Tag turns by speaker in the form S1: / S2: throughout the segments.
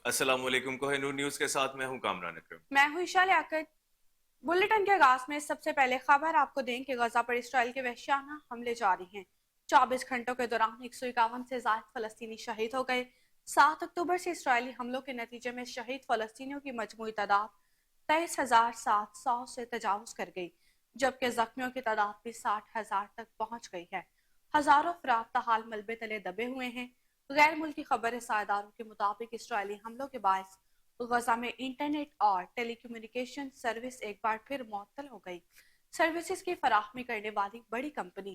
S1: السلام علیکم، کوہ نور نیوز کے ساتھ میں ہوں کامران اکرم۔
S2: میں ہوں عائشہ لیاقت۔ بلیٹن کے آغاز میں سب سے پہلے خبر آپ کو دیں کہ غزہ پر اسرائیل کے وحشیانہ حملے جاری ہیں۔ 24 گھنٹوں کے دوران 151 سے زائد فلسطینی شہید ہو گئے۔ 7 اکتوبر سے اسرائیلی حملوں کے نتیجے میں شہید فلسطینیوں کی مجموعی تعداد 23,700 سے تجاوز کر گئی، جبکہ زخمیوں کی تعداد بھی 60,000 تک پہنچ گئی ہے۔ ہزاروں افراد تاحال ملبے تلے دبے ہوئے ہیں۔ غیر ملکی خبر رساں اداروں کے مطابق اسرائیلی حملوں کے باعث غزہ میں انٹرنیٹ اور ٹیلی کمیونیکیشن سروس ایک بار پھر معطل ہو گئی۔ سروسز کی فراہمی کرنے والی بڑی کمپنی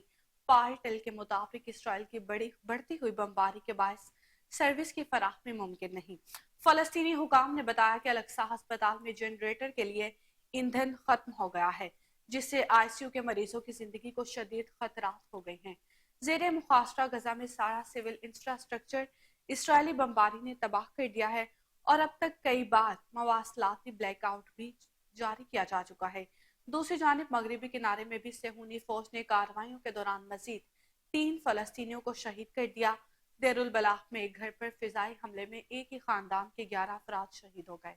S2: پارٹل کے مطابق اسرائیل کی بڑھتی ہوئی بمباری کے باعث سروس کی فراہمی ممکن نہیں۔ فلسطینی حکام نے بتایا کہ الاقصی ہسپتال میں جنریٹر کے لیے ایندھن ختم ہو گیا ہے، جس سے آئی سی یو کے مریضوں کی زندگی کو شدید خطرات ہو گئے ہیں۔ زیر محاصرہ غزہ میں سارا سول انفراسٹرکچر اسرائیلی بمباری نے تباہ کر دیا ہے، اور اب تک کئی بار مواصلاتی بلیک آؤٹ بھی جاری کیا جا چکا ہے۔ دوسری جانب مغربی کنارے میں بھی صہیونی فوج نے کارروائیوں کے دوران مزید 3 فلسطینیوں کو شہید کر دیا۔ دیر البلاح میں ایک گھر پر فضائی حملے میں ایک ہی خاندان کے 11 افراد شہید ہو گئے۔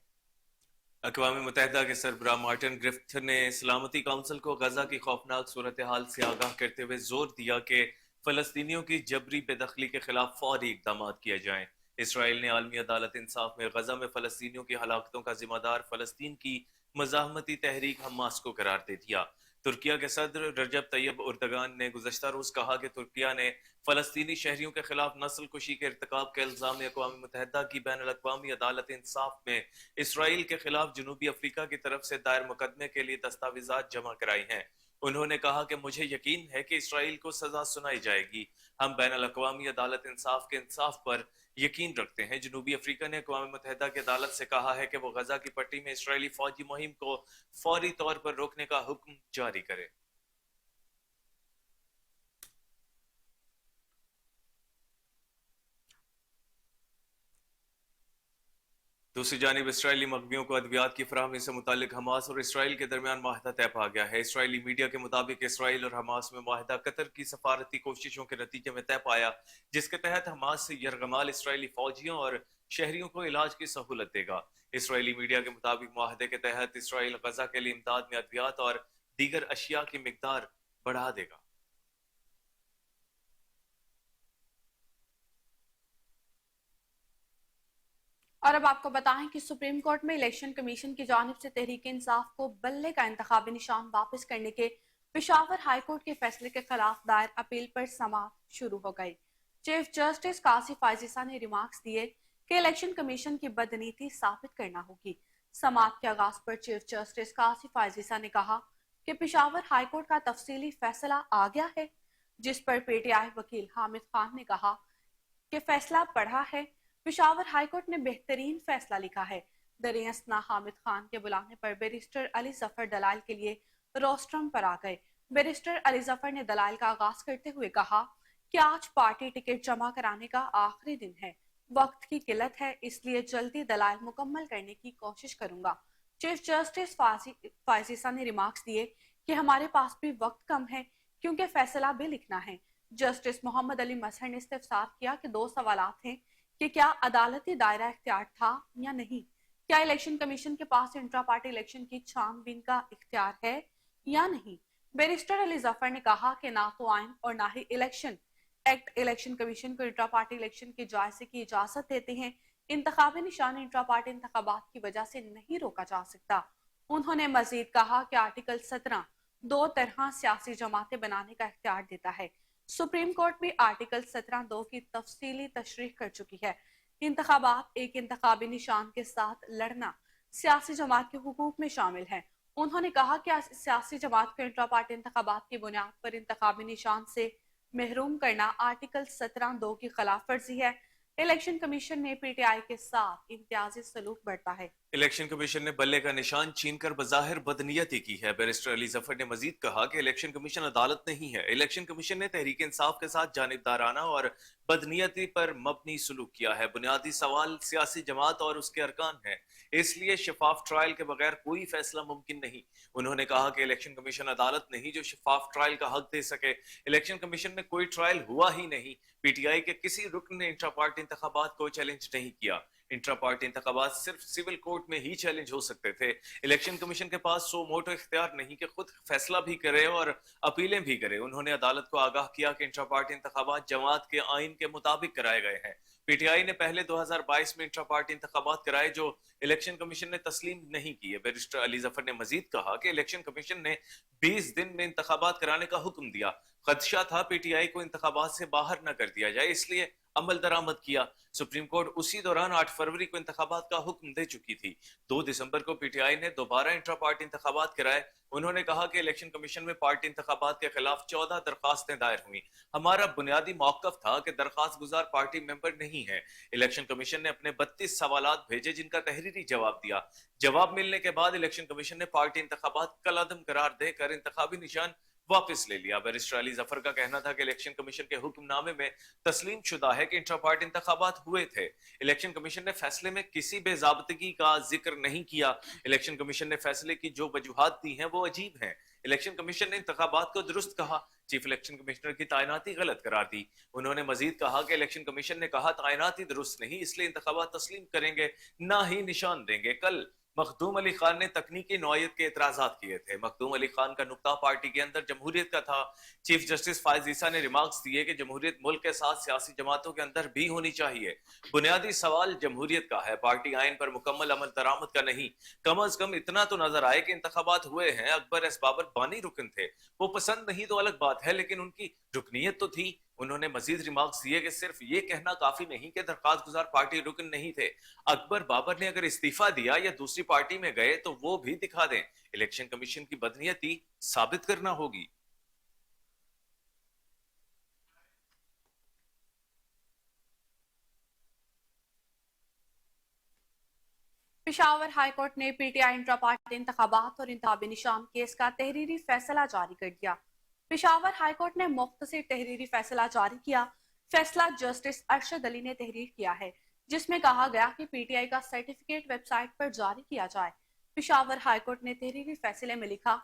S1: اقوام متحدہ کے سربراہ مارٹن گرفت نے سلامتی کونسل کو غزہ کی خوفناک صورتحال سے آگاہ کرتے ہوئے زور دیا کہ فلسطینیوں کی جبری بے دخلی کے خلاف فوری اقدامات کیے جائیں۔ اسرائیل نے عالمی عدالت انصاف میں غزہ میں فلسطینیوں کی ہلاکتوں کا ذمہ دار فلسطین کی مزاحمتی تحریک حماس کو قرار دے دیا۔ ترکیہ کے صدر رجب طیب اردگان نے گزشتہ روز کہا کہ ترکیہ نے فلسطینی شہریوں کے خلاف نسل کشی کے ارتکاب کے الزام اقوام متحدہ کی بین الاقوامی عدالت انصاف میں اسرائیل کے خلاف جنوبی افریقہ کی طرف سے دائر مقدمے کے لیے دستاویزات جمع کرائی ہیں۔ انہوں نے کہا کہ مجھے یقین ہے کہ اسرائیل کو سزا سنائی جائے گی۔ ہم بین الاقوامی عدالت انصاف کے انصاف پر یقین رکھتے ہیں۔ جنوبی افریقہ نے اقوام متحدہ کی عدالت سے کہا ہے کہ وہ غزہ کی پٹی میں اسرائیلی فوجی مہم کو فوری طور پر روکنے کا حکم جاری کرے۔ دوسری جانب اسرائیلی مغویوں کو ادویات کی فراہمی سے متعلق حماس اور اسرائیل کے درمیان معاہدہ طے پا گیا ہے۔ اسرائیلی میڈیا کے مطابق اسرائیل اور حماس میں معاہدہ قطر کی سفارتی کوششوں کے نتیجے میں طے پایا، جس کے تحت حماس سے یرغمال اسرائیلی فوجیوں اور شہریوں کو علاج کی سہولت دے گا۔ اسرائیلی میڈیا کے مطابق معاہدے کے تحت اسرائیل غزہ کے لیے امداد میں ادویات اور دیگر اشیاء کی مقدار بڑھا دے گا۔
S2: اور اب آپ کو بتائیں کہ سپریم کورٹ میں الیکشن کمیشن کی جانب سے تحریک انصاف کو بلے کا انتخابی نشان واپس کرنے کے پشاور ہائی کورٹ کے فیصلے کے خلاف دائر اپیل پر سماعت شروع ہو گئی۔ چیف جسٹس قاضی فائزیسا نے ریمارکس دیے کہ الیکشن کمیشن کی بدنیتی ثابت کرنا ہوگی۔ سماعت کے آغاز پر چیف جسٹس قاضی فائزیسا نے کہا کہ پشاور ہائی کورٹ کا تفصیلی فیصلہ آ گیا ہے، جس پر پی ٹی آئی وکیل حامد خان نے کہا کہ فیصلہ پڑھا ہے۔ پشاور ہائی کورٹ نے بہترین فیصلہ لکھا ہے۔ دریں اثنا حامد خان کے بلانے پر بیرسٹر علی ظفر دلائل کے لیے روسٹرم پر آ گئے۔ بیرسٹر علی ظفر نے دلائل کا آغاز کرتے ہوئے کہا کہ آج پارٹی ٹکٹ جمع کرانے کا آخری دن ہے، وقت کی قلت ہے، اس لیے جلدی دلائل مکمل کرنے کی کوشش کروں گا۔ چیف جسٹس فائزیسا نے ریمارکس دیے کہ ہمارے پاس بھی وقت کم ہے کیونکہ فیصلہ بھی لکھنا ہے۔ جسٹس محمد علی مظہر نے استفسار کیا کہ 2 سوالات ہیں کہ کیا عدالتی دائرہ اختیار تھا یا نہیں، کیا الیکشن کمیشن کے پاس انٹرا پارٹی الیکشن کی چھان بین کا اختیار ہے یا نہیں۔ بیرسٹر علی ظفر نے کہا کہ نہ تو آئین اور نہ ہی الیکشن ایکٹ الیکشن کمیشن کو انٹرا پارٹی الیکشن کے جائزے کی اجازت دیتے ہیں۔ انتخابی نشان انٹرا پارٹی انتخابات کی وجہ سے نہیں روکا جا سکتا۔ انہوں نے مزید کہا کہ آرٹیکل 17 2 طرح سیاسی جماعتیں بنانے کا اختیار دیتا ہے۔ سپریم کورٹ بھی آرٹیکل 17(2) کی تفصیلی تشریح کر چکی ہے۔ انتخابات ایک انتخابی نشان کے ساتھ لڑنا سیاسی جماعت کے حقوق میں شامل ہے۔ انہوں نے کہا کہ سیاسی جماعت کو انٹرا پارٹی انتخابات کی بنیاد پر انتخابی نشان سے محروم کرنا آرٹیکل 17(2) کی خلاف ورزی ہے۔ الیکشن کمیشن نے پی ٹی آئی کے ساتھ امتیازی سلوک برتا ہے۔
S1: الیکشن کمیشن نے بلے کا نشان چھین کر بظاہر بدنیتی کی ہے۔ بیرسٹر علی ظفر نے مزید کہا کہ الیکشن کمیشن عدالت نہیں ہے۔ الیکشن کمیشن نے تحریک انصاف کے ساتھ جانبدارانہ اور بدنیتی پر مبنی سلوک کیا ہے۔ بنیادی سوال سیاسی جماعت اور اس کے ارکان ہے، اس لیے شفاف ٹرائل کے بغیر کوئی فیصلہ ممکن نہیں۔ انہوں نے کہا کہ الیکشن کمیشن عدالت نہیں جو شفاف ٹرائل کا حق دے سکے۔ الیکشن کمیشن میں کوئی ٹرائل ہوا ہی نہیں۔ پی ٹی آئی کے کسی رکن نے انٹرا پارٹی انتخابات کو چیلنج نہیں کیا۔ इंट्रा पार्टी इंतखाबात सिर्फ सिविल कोर्ट में ही चैलेंज हो सकते थे। इलेक्शन कमीशन के पास सो मोटो इख्तियार नहीं कि खुद फैसला भी करे और अपीलें भी करे। उन्होंने अदालत को आगाह किया कि इंट्रा पार्टी इंतखाबात जमात के आइन के मुताबिक कराए गए हैं। पीटीआई ने पहले 2022 में इंट्रा पार्टी इंतखाबात कराए जो इलेक्शन कमीशन ने तस्लीम नहीं किए। बैरिस्टर अली जफर ने मजीद कहा कि इलेक्शन कमीशन ने 20 दिन में इंतखाबात कराने का हुक्म दिया। खदशा था पीटीआई को इंतखाबात से बाहर न कर दिया जाए, इसलिए अमल दरामद किया। सुप्रीम कोर्ट उसी दौरान 8 फरवरी को इंतखाबात का हुक्म दे चुकी थी। 2 दिसंबर को पीटीआई ने दोबारा इंट्रा पार्टी इंतखाबात कराए। उन्होंने कहा कि इलेक्शन कमीशन में पार्टी इंतखाबात के खिलाफ 14 दरखास्तें दायर हुई। हमारा बुनियादी मौकफ था कि दरखास्त गुजार पार्टी मेंबर नहीं है। इलेक्शन कमीशन ने अपने 32 सवालात भेजे जिनका तहरीरी जवाब दिया। जवाब मिलने के बाद इलेक्शन कमीशन ने पार्टी इंतखाबात कलअदम करार देकर इंतखाबी निशान वापस ले लिया। बैरिस्टर अली जफर का कहना था कि इलेक्शन कमीशन के हुक्मनामे में तस्लीम शुदा है कि इंट्रा पार्टी इंतखाबात हुए थे। इलेक्शन कमीशन ने फैसले में किसी बेजाबतगी का जिक्र नहीं किया। इलेक्शन कमीशन ने फैसले की जो वजूहात दी हैं वो अजीब हैं। इलेक्शन कमीशन ने इंतखाबात को दुरुस्त कहा, चीफ इलेक्शन कमिश्नर की तैनाती गलत करार दी। उन्होंने मजीद कहा कि इलेक्शन कमीशन ने कहा तैनाती दुरुस्त नहीं, इसलिए इंतखाबात तस्लीम करेंगे ना ही निशान देंगे। कल मखदूम अली खान ने तकनीकी नौयत के एतराजात किए थे। मखदूम अली खान का नुक्ता पार्टी के अंदर जमहूरियत का था। चीफ जस्टिस फायज ईसा ने रिमार्क्स दिए कि जमहूरियत मुल्क के साथ सियासी जमातों के अंदर भी होनी चाहिए। बुनियादी सवाल जमहूरियत का है, पार्टी आइन पर मुकम्मल अमल दरामद का नहीं। कम अज कम इतना तो नजर आए कि इंतखाबात हुए हैं। अकबर एस बाबर बानी रुकन थे, वो पसंद नहीं तो अलग बात है, लेकिन उनकी रुकनीयत तो थी। उन्होंने मजीद रिमार्क्स दिए कि सिर्फ ये कहना काफी नहीं कि दरखास्त गुजार पार्टी रुकन नहीं थे। अकबर बाबर ने अगर इस्तीफा दिया या दूसरी पार्टी में गए तो वो भी दिखा दें। इलेक्शन कमीशन की बदनीयती साबित करना होगी।
S2: पेशावर हाईकोर्ट ने पीटीआई इंट्रा पार्टी इंतखाबात और इंतखाबी निशान केस का तहरीरी फैसला जारी कर दिया। पेशावर हाईकोर्ट ने मुख्तसर तहरीरी फैसला जारी किया। फैसला जस्टिस अरशद अली ने तहरीर किया है, जिसमें कहा गया कि पीटीआई का सर्टिफिकेट वेबसाइट पर जारी किया जाए। पेशावर हाईकोर्ट ने तहरीरी फैसले में लिखा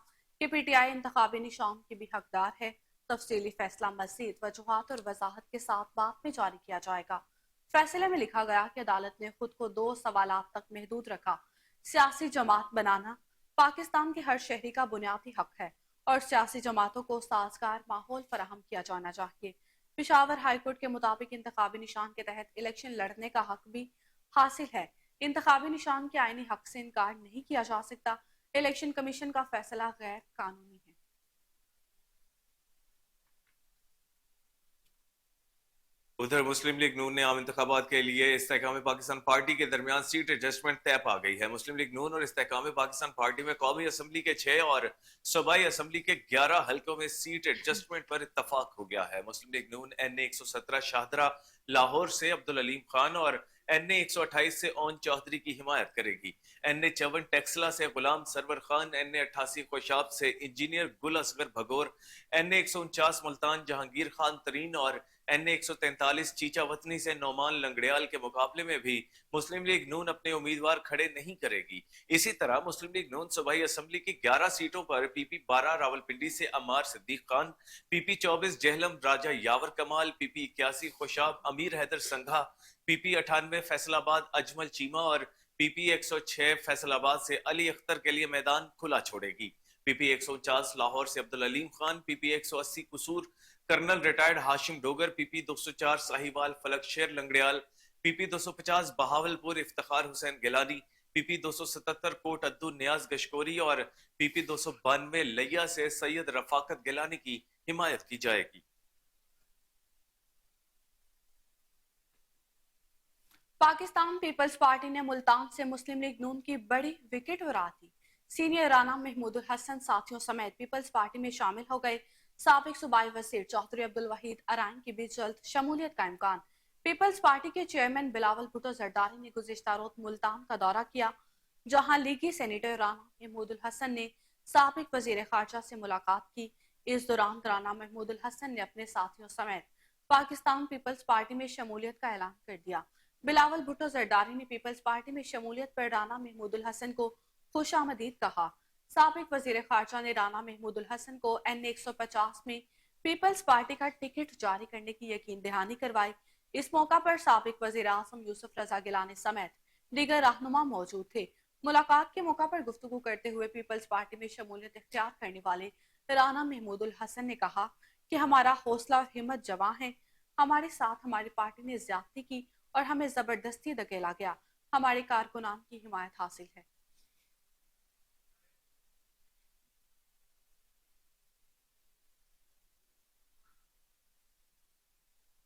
S2: कि पीटीआई इंतखाबी निशान की भी हकदार है। तफसीली फैसला मजीद वजूहात और वजाहत के साथ बाद में जारी किया जाएगा। फैसले में लिखा गया कि अदालत ने खुद को 2 सवालात तक महदूद रखा। सियासी जमात बनाना पाकिस्तान के हर शहरी का बुनियादी हक है और सियासी जमातों को साजगार माहौल फराहम किया जाना चाहिए। पेशावर हाईकोर्ट के मुताबिक इंतखाबी निशान के तहत इलेक्शन लड़ने का हक भी हासिल है। इंतखाबी निशान के आईनी हक से इनकार नहीं किया जा सकता। इलेक्शन कमीशन का फैसला गैर कानूनी है।
S1: उधर मुस्लिम लीग नून ने आम इंतखाबात के लिए इस्तेहकाम पाकिस्तान पार्टी के दरमियान सीट एडजस्टमेंट तय पा गई है। मुस्लिम लीग नून और इस्तेहकाम पाकिस्तान पार्टी में कौमी असम्बली के 6 और सूबाई असम्बली के 11 हल्कों में सीट एडजस्टमेंट पर इत्तफाक हो गया है। मुस्लिम लीग नून NA 117 शाहदरा लाहौर से अब्दुल अलीम खान और NA 128 से ओन चौधरी की हिमायत करेगी। NA 54 टेक्सला से गुलाम सरवर खान, NA 88 खुशाब से इंजीनियर गुल असगर भगोर, NA 149 मुल्तान जहांगीर खान तरीन और NA 143 चीचा वतनी से नौमान लंगड़ियाल के मुकाबले में भी मुस्लिम लीग नून अपने उम्मीदवार खड़े नहीं करेगी। इसी तरह मुस्लिम लीग नून सूबाई असम्बली की 11 सीटों पर PP 12 रावलपिंडी से अम्मार सिद्दीक खान, PP 24 जहलम राजा यावर कमाल, PP 81 खुशाब अमीर हैदर संघा, PP 98 फैसलाबाद अजमल चीमा और PP 106 फैसलाबाद से अली अख्तर के लिए मैदान खुला छोड़ेगी। PP 149 लाहौर से Abdul Aleem Khan, PP 180 Kasur colonel retired Hashim Dogar, PP 204 Sahiwal Falak Sher Langrial, PP 250 Bahawalpur Iftikhar Hussain Gilani, PP 277 Kot Addu Niaz Gashkori और PP 292 लिया से सैयद रफाकत गिलानी की हिमायत की जाएगी।
S2: पाकिस्तान पीपल्स पार्टी ने मुल्तान से मुस्लिम लीग नून की बड़ी विकेट उड़ा दी। सीनियर राना महमूदुल हसन साथियों समेत पीपल्स पार्टी में शामिल हो गए। साबिक सूबाई वजीर चौधरी अब्दुल वहीद अराइन की भी जल्द शमूलियत का इम्कान। पीपल्स पार्टी के चेयरमैन बिलावल भुट्टो जरदारी ने गुज़िश्ता रोज मुल्तान का दौरा किया, जहां लीगी सेनेटर राना महमूदुल हसन ने साबिक वजीर खारजा से मुलाकात की। इस दौरान राना महमूदुल हसन ने अपने साथियों समेत पाकिस्तान पीपल्स पार्टी में शमूलियत का ऐलान कर दिया। बिलावल भुट्टो जरदारी ने पीपल्स पार्टी में शमूलियत पर राना महमूदुल हसन को खुशामदीद कहा। साबिक वजीर खारजा ने राना महमूदुल हसन को NA 150 में पीपल्स पार्टी का टिकट जारी करने की यकीन दहानी करवाई। इस मौका पर साबिक वजीर आजम यूसुफ रजा गिलानी समेत दीगर रहनुमा मौजूद थे। मुलाकात के मौका पर गुफ्तगू करते हुए पीपल्स पार्टी में शमूलियत इख्तियार करने वाले राना महमूदुल हसन ने कहा कि हमारा हौसला और हिम्मत जवां है। हमारे साथ हमारी पार्टी ने ज्यादती की और हमें जबरदस्ती धकेला गया। हमारे कारकुनान की हिमायत हासिल है।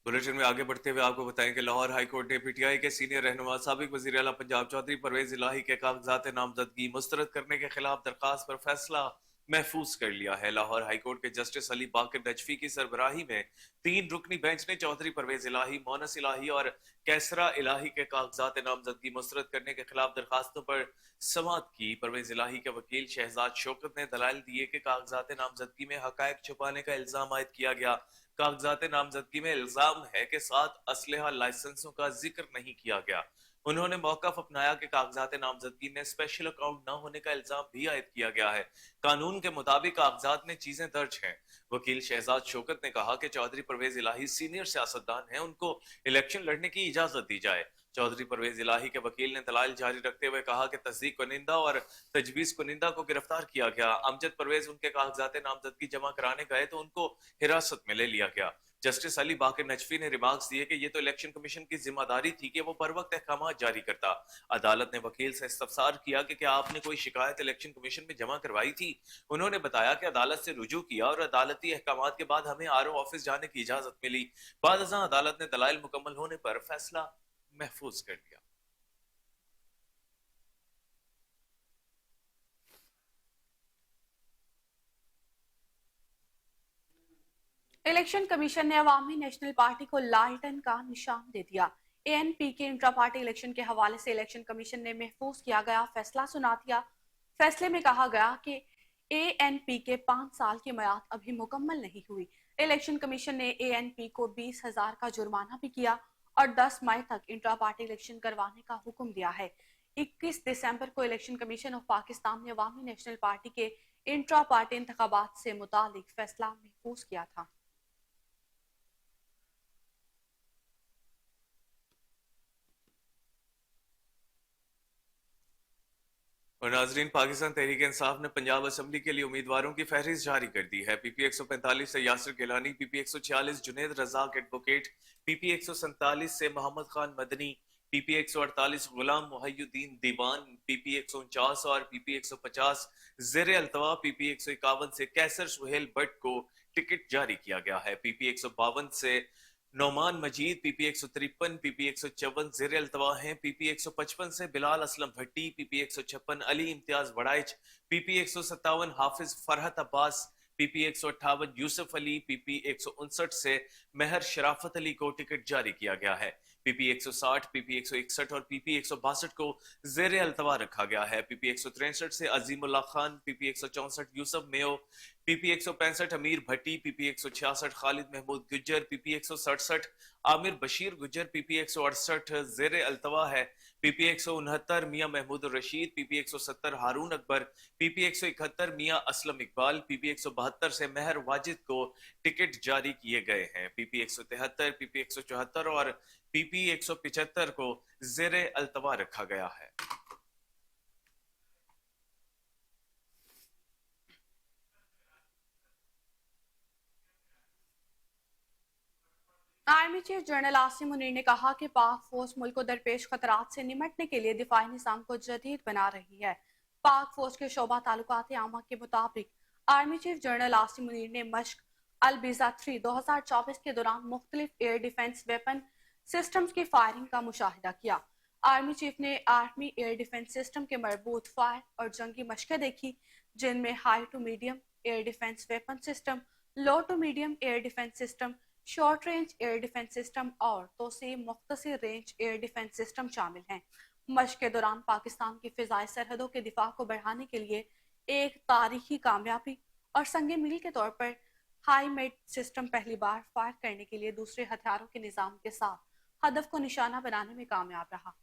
S1: बुलेटिन में आगे बढ़ते हुए आपको बताएं कि लाहौर हाई कोर्ट ने पीटीआई के सीनियर रहनुमा साबिक वजीर आला पंजाब चौधरी परवेज इलाही के कागजात नामजदगी मुस्तरद करने के खिलाफ दरखास्त पर फैसला महफूज कर लिया है। लाहौर हाई कोर्ट के जस्टिस अली बाकिर नजफी की सरबराही में 3 रुकनी बेंच ने चौधरी परवेज इलाही, मोनस इलाही और कैसरा इलाही के कागजात नामजदगी मुस्तरद करने के खिलाफ दरखास्तों पर समाअत की। परवेज इलाही के वकील शहजाद शौकत ने दलाइल दिए कि कागजात नामजदगी में हकायक छुपाने का इल्जाम आयद किया गया। कागजात नामजदगी में इल्जाम है कि 7 असलहा लाइसेंसों का जिक्र नहीं किया गया। उन्होंने मौकफ अपनाया कि कागजात नामजदगी में स्पेशल अकाउंट न होने का इल्जाम भी आयद किया गया है। कानून के मुताबिक कागजात में चीजें दर्ज हैं। वकील शहजाद शौकत ने कहा कि चौधरी परवेज इलाही सीनियर सियासतदान हैं, उनको इलेक्शन लड़ने की इजाजत दी जाए। चौधरी परवेज इलाही के वकील ने दलाइल जारी रखते हुए कहा कि तस्दीक कुनिंदा और तजवीज कुनिंदा को गिरफ्तार किया गया। अमजद परवेज उनके कागजात नामजदगी जमा कराने गए तो उनको हिरासत में ले लिया गया। जस्टिस अली बाकिर नजफी ने रिमार्क्स दिए कि ये तो इलेक्शन कमीशन की जिम्मेदारी थी कि वो बर वक्त अहकाम जारी करता। अदालत ने वकील से इस्तफसार किया कि क्या आपने कोई शिकायत इलेक्शन कमीशन में जमा करवाई थी। उन्होंने बताया कि अदालत से रुजू किया और अदालती अहकाम के बाद हमें आरओ ऑफिस जाने की इजाजत मिली। बाद अज़ां अदालत ने दलाइल मुकम्मल होने पर फैसला महफूज कर लिया।
S2: इलेक्शन कमीशन ने अवामी नेशनल पार्टी को लालटन का निशान दे दिया। एएनपी के इंट्रा पार्टी इलेक्शन के हवाले से इलेक्शन कमीशन ने महफूज किया गया फैसला सुना दिया। फैसले में कहा गया कि एएनपी के 5 साल की मियाद अभी मुकम्मल नहीं हुई। इलेक्शन कमीशन ने एएनपी को 20,000 का जुर्माना भी किया और 10 मई तक इंट्रा पार्टी इलेक्शन करवाने का हुक्म दिया है। 21 दिसंबर को इलेक्शन कमीशन ऑफ पाकिस्तान ने अवामी नेशनल पार्टी के इंट्रा पार्टी इंतखाबात से मुतालिक फैसला महफूज किया था।
S1: और नाजरीन, पाकिस्तान तहरीक इंसाफ ने पंजाब असम्बली के लिए उम्मीदवारों की फहरिस्त जारी कर दी है। पीपी 145 से Yasir Gilani, PP 146 Junaid Razzaq advocate, PP 147 से मोहम्मद खान मदनी, पीपी 148 गुलाम मुहय्युद्दीन दीवान, पीपी 149 और पीपी 150 जेर अल्तवा, पीपी 151 से कैसर सुहेल भट्ट को टिकट जारी किया गया है। पीपी 152 से नौमान मजीद, पीपी 153, पीपी 154 जेर अल्तवा हैं। पीपी 155 से बिलाल असलम भट्टी, पीपी 156 अली इम्तियाज बड़ाइच, पीपी 157 हाफिज फरहत अब्बास, पीपी 158 यूसुफ अली, पीपी 159 से मेहर शराफत अली को टिकट जारी किया गया है। पीपी 160, पीपी 161 और पीपी 162 को जेर अल्तवा रखा गया है। पीपी 163 से Azeemullah Khan, PP 164 Yousuf Mayo, PP 165 Amir Bhatti, PP 166 Khalid Mehmood Gujjar, PP 167 Amir Bashir Gujjar, PP 168 जेर अल्तवा है। PP 169 Mian Mehmood Rasheed, PP 170 Haroon Akbar, PP 171 Mian Aslam Iqbal, PP 172 से मेहर वाजिद को टिकट जारी किए गए हैं। पीपी 173, पीपी 174 और पीपी 175 को जेर अल्तवा रखा गया है।
S2: Army chief general Asim Munir ने कहा कि पाक फौज मुल्क को दरपेश खतरात से निमटने के लिए दिफाई निज़ाम को जदीद बना रही है। पाक फौज के शोबा ताल्लुकात आमा के मुताबिक army chief general Asim Munir ने मश्क अलबिजा 3 2024 के दौरान मुख्तलिफ एयर डिफेंस वेपन सिस्टम्स की फायरिंग का मुशाहिदा किया। आर्मी चीफ ने आर्मी एयर डिफेंस सिस्टम के मरबूत फायर और जंगी मशकें देखी, जिनमें high to medium air defence weapon system, low to medium air defence system, short range air defence system और तोसी मुख्तसर रेंज एयर डिफेंस सिस्टम शामिल हैं। मश्क के दौरान पाकिस्तान की फिजाई सरहदों के दिफा को बढ़ाने के लिए एक तारीखी कामयाबी और संगे मील के तौर पर हाई मेड सिस्टम पहली बार फायर करने के लिए दूसरे हथियारों के निजाम के साथ हदफ को निशाना बनाने में कामयाब रहा।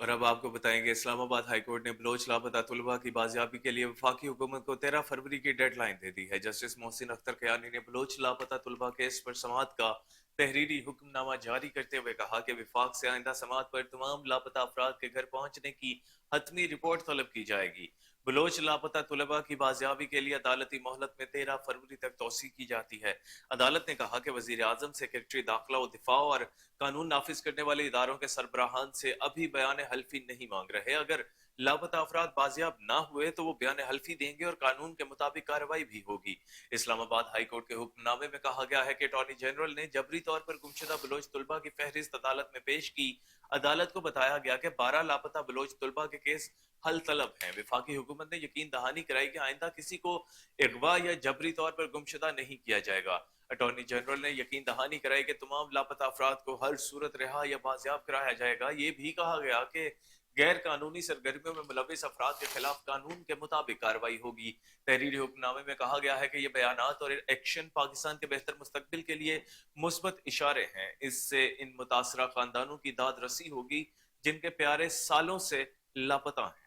S1: और अब आपको बताएंगे इस्लामाबाद हाई कोर्ट ने बलोच लापता तलबा की बाजियाबी के लिए वफाकी हुकूमत को 13 फरवरी की डेडलाइन दे दी है। जस्टिस मोहसिन अख्तर कयानी ने बलोच लापता तलबा केस पर समाअत का तहरीरी हुक्मनामा जारी करते हुए कहा कि विफाक से आइंदा समाअत पर तमाम लापता अफराद के घर पहुंचने की हतमी रिपोर्ट तलब की जाएगी। बलोच लापता तलबा की बाजियाबी के लिए अदालती मोहलत में 13 फरवरी तक तोसी की जाती है। अदालत ने कहा कि वजीर आजम, सेक्रेटरी दाखिला व दिफा और कानून नाफिज करने वाले इदारों के सरबराहान से अभी बयान हल्फी नहीं मांग रहे। अगर लापता अफराद बाजियाब ना हुए तो वो बयान हल्फी देंगे और कानून के मुताबिक कार्रवाई भी होगी। इस्लामाबाद हाई कोर्ट के हुक्मनामे में कहा गया है कि अटॉर्नी जनरल ने जबरी तौर पर गुमशुदा बलोच तलबा की फहरिस्त अदालत में पेश की। अदालत को बताया गया कि 12 लापता बलोच तलबा के केस हल तलब हैं। विफाकी हुकूमत ने यकीन दहानी कराई कि आइंदा किसी को अगवा या जबरी तौर पर गुमशुदा नहीं किया जाएगा। अटॉर्नी जनरल ने यकीन दहानी कराई कि तमाम लापता अफराद को हर सूरत रिहा या बाजियाब कराया जाएगा। ये भी कहा गया कि गैर कानूनी सरगर्मियों में मुलविस अफराद के खिलाफ कानून के मुताबिक कार्रवाई होगी। तहरीरी हुक्मनामे में कहा गया है कि ये बयानात और एक्शन पाकिस्तान के बेहतर मुस्तकबिल के लिए मुस्बत इशारे हैं। इससे इन मुतासरा खानदानों की दाद रसी होगी जिनके प्यारे सालों से लापता हैं।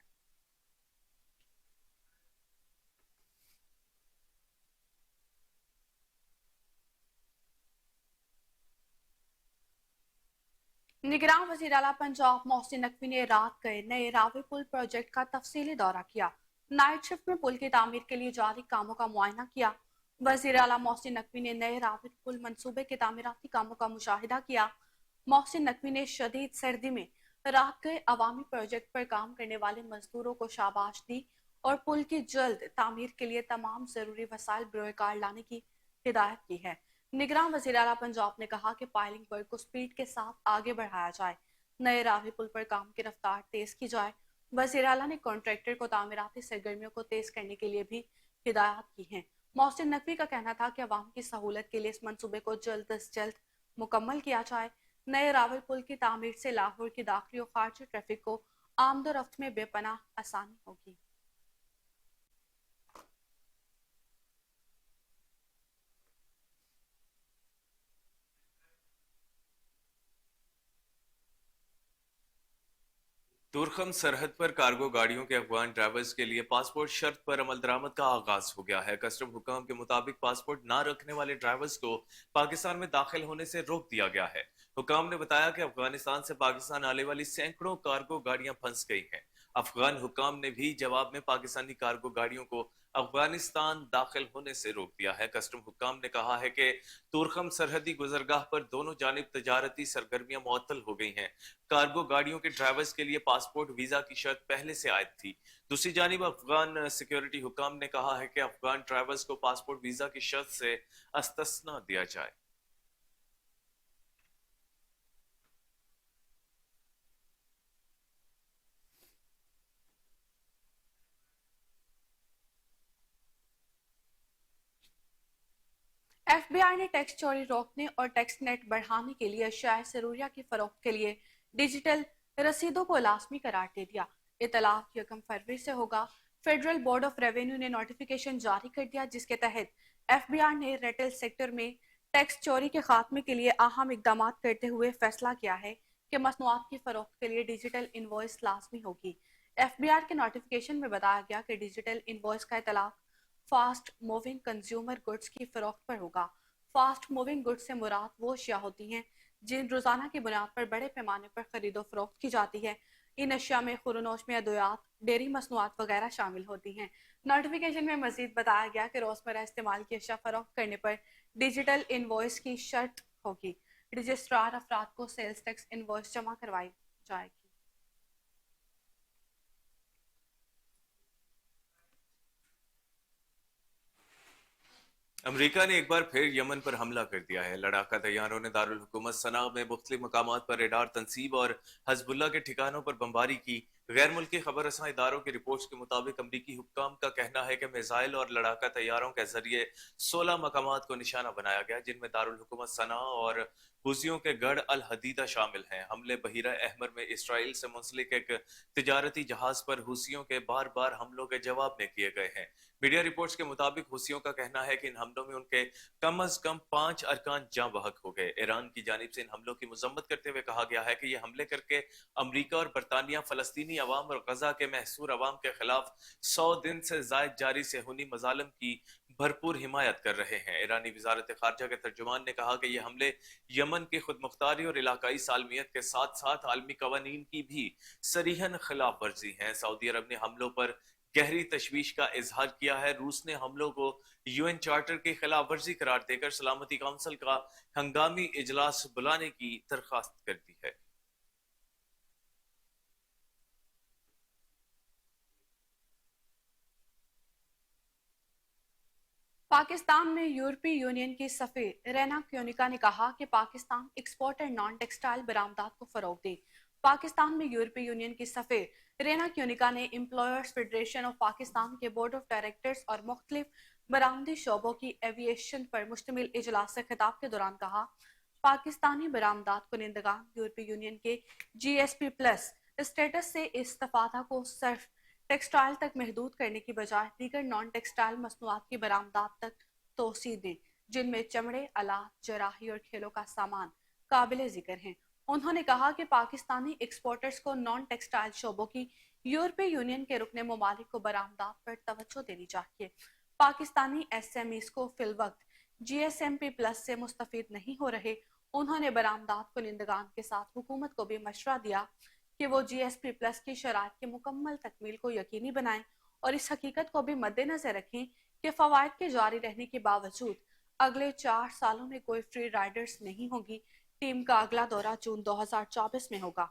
S2: निगरान वज़ीर आला पंजाब मोहसिन नकवी ने रात गए नए रावी पुल प्रोजेक्ट का तफसीली दौरा किया। नाइट शिफ्ट में पुल की तामीर के लिए जारी कामों का मुआयना किया। वज़ीर आला मोहसिन नकवी ने नए रावी पुल मंसूबे के तामीराती कामों का मुशाहिदा किया। मोहसिन नकवी ने शदीद सर्दी में रात गए अवामी प्रोजेक्ट पर काम करने वाले मजदूरों को शाबाश दी और पुल की जल्द तामीर के लिए तमाम जरूरी वसाइल बरोकार लाने की हिदायत की है। निगरान वज़ीर आला पंजाब ने कहा कि पाइलिंग वर्क को स्पीड के साथ आगे बढ़ाया जाए, नए रावी पुल पर काम की रफ्तार तेज की जाए। वज़ीर आला ने कॉन्ट्रैक्टर को तामीराती सरगर्मियों को तेज करने के लिए भी हिदायत की हैं। मोहसिन नकवी का कहना था कि अवाम की सहूलत के लिए इस मंसूबे को जल्द अज जल्द मुकम्मल किया जाए। नए रावल पुल की तामीर से लाहौर की दाखिली और खारजी ट्रैफिक को आमदोरफ्त में बेपनाह आसानी होगी।
S1: तुरखम सरहद पर कार्गो गाड़ियों के अफगान ड्राइवर्स के लिए पासपोर्ट शर्त पर अमल दरामद का आगाज हो गया है। कस्टम हुकाम के मुताबिक पासपोर्ट ना रखने वाले ड्राइवर्स को पाकिस्तान में दाखिल होने से रोक दिया गया है। हुकाम ने बताया कि अफगानिस्तान से पाकिस्तान आने वाली सैकड़ों कार्गो गाड़ियां फंस गई हैं। अफगान हुकाम ने भी जवाब में पाकिस्तानी कार्गो गाड़ियों को अफगानिस्तान दाखिल होने से रोक दिया है। कस्टम हुकाम ने कहा है कि तुरखम सरहदी गुजरगाह पर दोनों जानिब तजारती सरगर्मियां मुअत्तल हो गई हैं। कार्गो गाड़ियों के ड्राइवर्स के लिए पासपोर्ट वीजा की शर्त पहले से आयद थी। दूसरी जानिब अफगान सिक्योरिटी हुकाम ने कहा है कि अफगान ड्राइवर्स को पासपोर्ट वीजा की शर्त से अस्तस्ना दिया जाए।
S2: FBI ने टैक्स चोरी रोकने और टैक्स नेट बढ़ाने के लिए अशिया ज़रूरिया की फरोख्त के लिए डिजिटल रसीदों को लाजमी करार दे दिया। इतलाक 1 फरवरी से होगा। फेडरल बोर्ड ऑफ रेवेन्यू ने नोटिफिकेशन जारी कर दिया जिसके तहत FBI ने रिटेल सेक्टर में टैक्स चोरी के खात्मे के लिए अहम इकदाम करते हुए फैसला किया है कि मसनूआत की फरोख्त के लिए डिजिटल इनवॉइस लाजमी होगी। FBI के नोटिफिकेशन में बताया गया कि डिजिटल इनवॉइस का इतलाक फास्ट मूविंग कंज्यूमर गुड्स की फरोख्त पर होगा। फास्ट मूविंग गुड्स से मुराद वो अशिया होती हैं जिन रोजाना की बुनियाद पर बड़े पैमाने पर खरीदो फरोख्त की जाती है। इन अशिया में खुरनोश में अद्वियात, डेयरी मसनूआत वगैरह शामिल होती हैं। नोटिफिकेशन में मजीद बताया गया कि रोजमर्रा इस्तेमाल की अशिया फरोख्त करने पर डिजिटल इनवॉइस की शर्त होगी। रजिस्ट्रार अफराद को सेल्स टैक्स इनवॉइस जमा करवाई जाएगी।
S1: अमेरिका ने एक बार फिर यमन पर हमला कर दिया है। लड़ाका तैयारों ने दारुल हुकूमत सना में मुख्तलिफ मकामात पर रेडार तनसीब और हजबुल्ला के ठिकानों पर बमबारी की। गैर मुल्की खबर रसां इदारों की रिपोर्ट्स के मुताबिक अमरीकी हुक्काम का कहना है कि मिसाइल और लड़ाका तैयारों के जरिए 16 मकामात को निशाना बनाया गया जिनमें दारुल हुकूमत सना और حوثیوں کے گڑھ الحدیدہ شامل ہیں۔ حملے بحیرہ احمر میں اسرائیل سے منسلک ایک تجارتی جہاز پر حوثیوں کے بار بار حملوں کے جواب میں کیے گئے ہیں۔ میڈیا رپورٹس کے مطابق حوثیوں کا کہنا ہے کہ ان حملوں میں ان کے کم از کم 5 ارکان جاں بحق ہو گئے۔ ایران کی جانب سے ان حملوں کی مذمت کرتے ہوئے کہا گیا ہے کہ یہ حملے کر کے امریکہ اور برطانیہ فلسطینی عوام اور غزہ کے محصور عوام کے خلاف 100 دن سے زائد جاری صہیونی مظالم کی بھرپور حمایت کر رہے ہیں۔ ایرانی وزارت خارجہ کے ترجمان نے کہا کہ یہ حملے یمن کی خود مختاری اور علاقائی سالمیت کے ساتھ ساتھ عالمی قوانین کی بھی صریحاً خلاف ورزی ہیں۔ سعودی عرب نے حملوں پر گہری تشویش کا اظہار کیا ہے۔ روس نے حملوں کو UN چارٹر کی خلاف ورزی قرار دے کر سلامتی کونسل کا ہنگامی اجلاس بلانے کی درخواست کر دی ہے۔
S2: پاکستان میں یورپی یونین کی سفیر رینا کیونیکا نے کہا کہ Pakistan export and non textile برآمدات کو فروغ دے۔ پاکستان میں یورپی یونین کی سفیر رینا کیونیکا نے امپلائرز فیڈریشن آف پاکستان کے بورڈ آف ڈائریکٹرز اور مختلف برآمدی شعبوں کی ایویشن پر مشتمل اجلاس سے خطاب کے دوران کہا، پاکستانی برآمدات کنندگان یورپی یونین کے GSP+ اسٹیٹس سے استفادہ کو صرف ٹیکسٹائل تک محدود کرنے کی بجائے دیگر نان ٹیکسٹائل مصنوعات کی برآمدات تک توسیع دیں، جن میں چمڑے، آلات، جراحی اور کھیلوں کا سامان قابل ذکر ہیں۔ انہوں نے کہا کہ پاکستانی ایکسپورٹرز کو نان ٹیکسٹائل شعبوں کی یورپی یونین کے رکن ممالک کو برآمدات پر توجہ دینی چاہیے۔ پاکستانی SMEs کو فی الوقت GSP+ سے مستفید نہیں ہو رہے۔ انہوں نے برآمدات کنندگان کے ساتھ حکومت کو بھی مشورہ دیا کہ وہ GSP+ کی شرائط کی مکمل تکمیل کو یقینی بنائیں اور اس حقیقت کو بھی مد نظر رکھیں کہ فوائد کے جاری رہنے کے باوجود اگلے 4 سالوں میں کوئی فری رائڈرز نہیں ہوگی۔ ٹیم کا اگلا دورہ جون 2024 میں ہوگا۔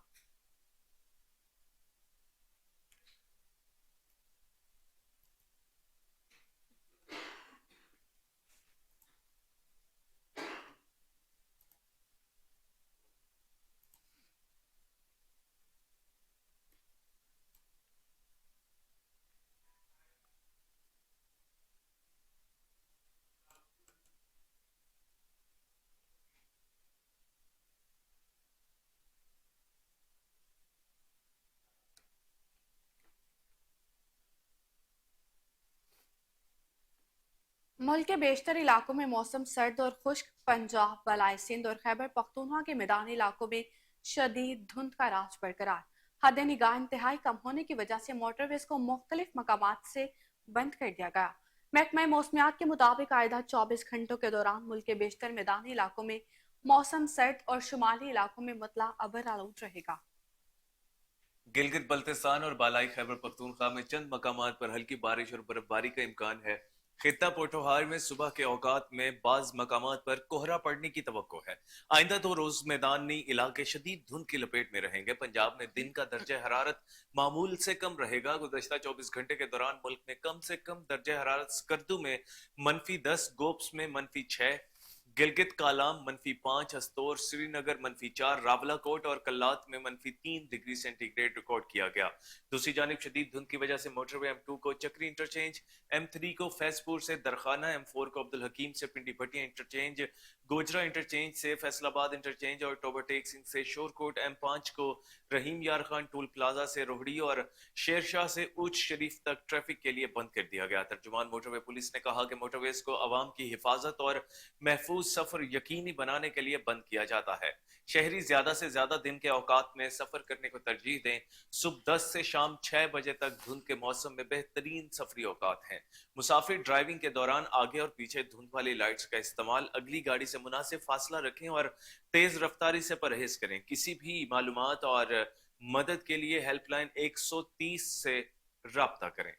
S2: ملک کے بیشتر علاقوں میں موسم سرد اور خشک، پنجاب، بالائی سندھ اور خیبر پختونخوا کے میدانی علاقوں میں شدید دھند کا راج برقرار۔ حد نگاہ انتہائی کم ہونے کی وجہ سے موٹر ویز کو مختلف مقامات سے بند کر دیا گیا۔ محکمہ موسمیات کے مطابق آئندہ 24 گھنٹوں کے دوران ملک کے بیشتر میدانی علاقوں میں موسم سرد اور شمالی علاقوں میں مطلع ابر آلود رہے گا۔
S1: گلگت بلتستان اور بالائی خیبر پختونخوا میں چند مقامات پر ہلکی بارش اور برف باری کا امکان ہے۔ خطہ پوٹوہار میں صبح کے اوقات میں بعض مقامات پر کوہرا پڑنے کی توقع ہے۔ آئندہ 2 روز میدانی علاقے شدید دھند کی لپیٹ میں رہیں گے۔ پنجاب میں دن کا درجہ حرارت معمول سے کم رہے گا۔ گزشتہ 24 گھنٹے کے دوران ملک میں کم سے کم درجہ حرارت سکردو میں -10، گوپس میں -6، گلگت کالام -5، استور سری نگر -4، راولہ کوٹ اور کلات میں -3 ڈگری سینٹی گریڈ ریکارڈ کیا گیا۔ دوسری جانب شدید دھند کی وجہ سے موٹر وے M2 کو چکری انٹرچینج، M3 کو فیض پور سے درخانہ، M4 کو عبدالحکیم سے پنڈی بھٹیا انٹرچینج، گوجرا انٹرچینج سے فیصل آباد انٹرچینج اور ٹوبرٹیک سنگھ سے شورکوٹ، M5 کو رحیم یار خان ٹول پلازا سے روہڑی اور شیرشاہ سے اوچ شریف تک ٹریفک کے لیے بند کر دیا گیا۔ ترجمان موٹر وے پولیس نے کہا کہ موٹر ویز کو عوام کی حفاظت اور محفوظ سفر یقینی بنانے کے لیے بند کیا جاتا ہے۔ شہری زیادہ سے زیادہ دن کے اوقات میں سفر کرنے کو ترجیح دیں۔ صبح 10 سے شام 6 بجے تک دھند کے موسم میں بہترین سفری اوقات ہیں۔ مسافر ڈرائیونگ کے دوران آگے اور پیچھے دھند والی لائٹس کا استعمال، اگلی گاڑی سے مناسب فاصلہ رکھیں اور تیز رفتاری سے پرہیز کریں۔ کسی بھی معلومات اور مدد کے لیے ہیلپ لائن 130 سے رابطہ کریں۔